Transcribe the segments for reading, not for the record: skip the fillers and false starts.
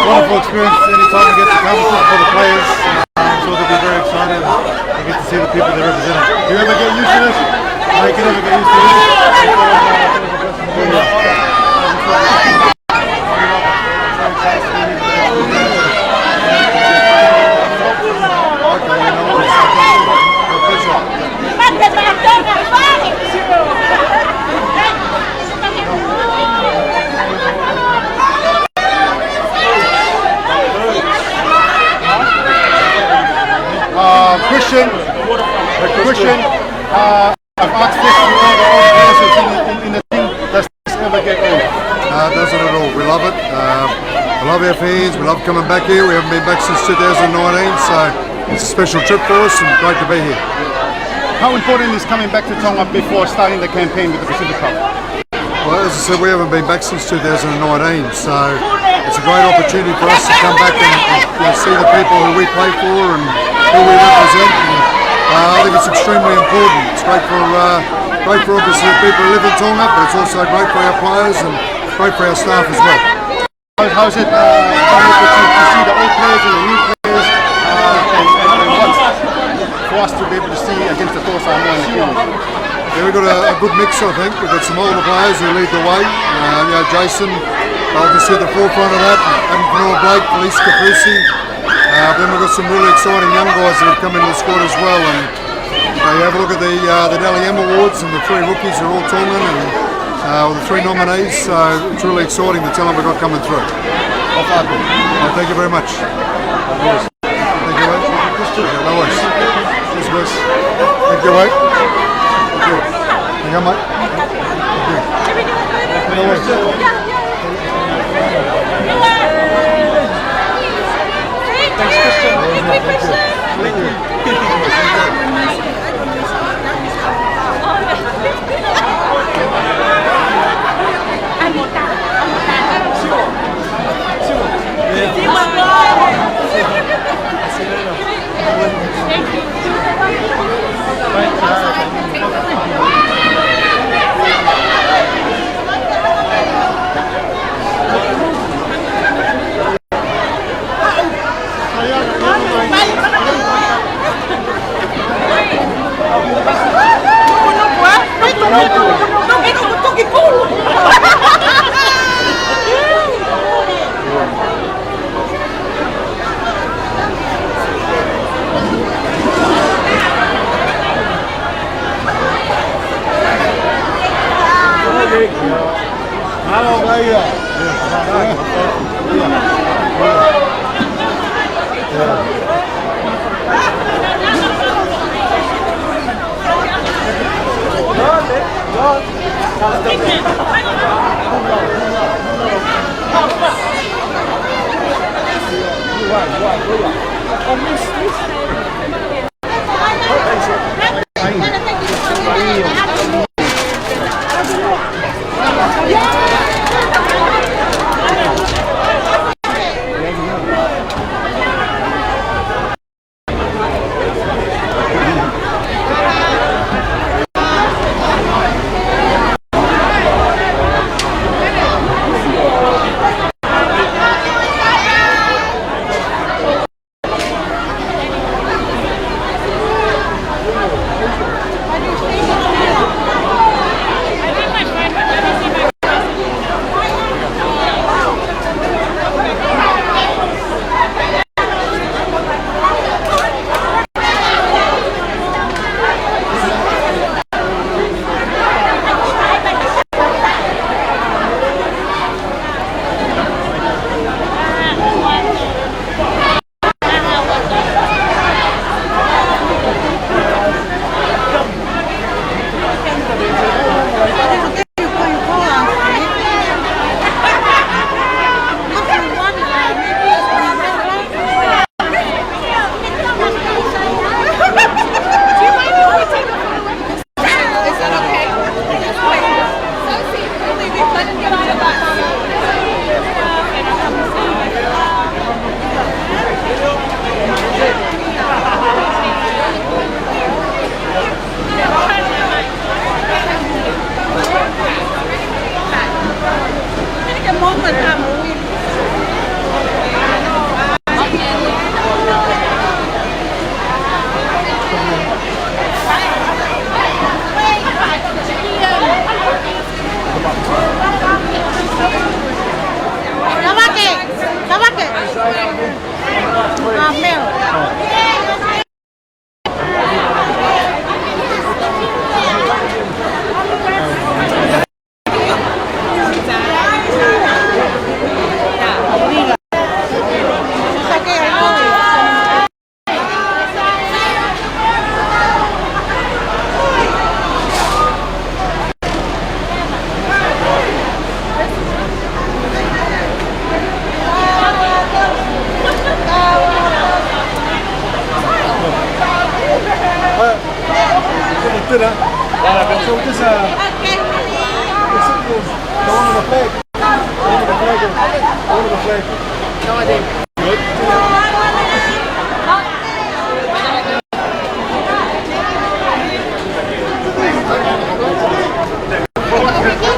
Wonderful experience anytime we get to come for the players. I'm sure they'll be very excited and get to see the people they're representing. Do you ever get used to this? I can never get used to this. Question. I've asked this to all the old players in the team. Does this ever get old? Doesn't at all. We love it. We love our fans. We love coming back here. We haven't been back since 2019, so it's a special trip for us and great to be here. How important is coming back to Tonga before starting the campaign with the Pacific Cup? Well, as I said, we haven't been back since 2019, so it's a great opportunity for us to come back and see the people who we play for and who we represent. I think it's extremely important. It's great for obviously the people who live in Tonga, but it's also great for our players and great for our staff as well. How's it to see the old players and the new players, and what for us to be able to see against the Tosa and the field? Yeah, we've got a good mix, I think. We've got some older players who lead the way. Jason, obviously at the forefront of that, Adam Blake, Felice Capusi. Then we've got some really exciting young guys that have come into the squad as well. And you have a look at the Dally M Awards, and the three rookies are all Tongan, and the three nominees. So it's really exciting, the talent we've got coming through. Thank you very much. Thank you, mate. No worries. Cheers, boys. Thank you, mate. Thank you. Thank you, mate. Thank you. No worries. Halo, Maya. Dinner. So just the one with the flag. The one with the flag. No idea. Good.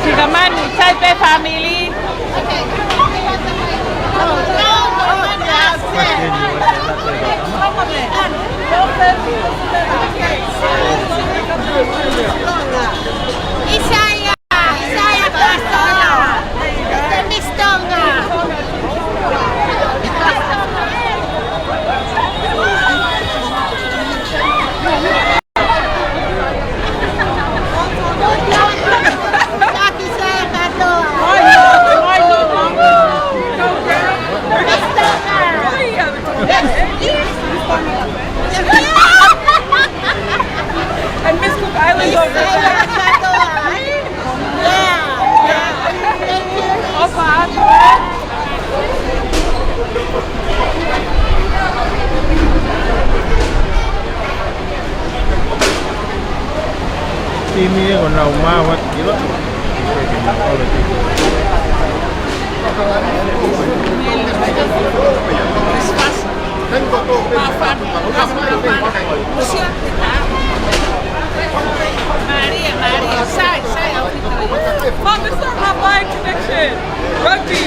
Sigaman, Taipei family. Isaya Tonga. Miss Tonga. And Miss Cook Island over there. Ini còn đầu ma hoặc gì đó. Maria, sai. Mom, this is our live connection. Rugby.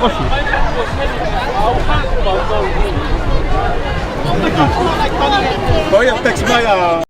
Oxi. Oh yeah, text my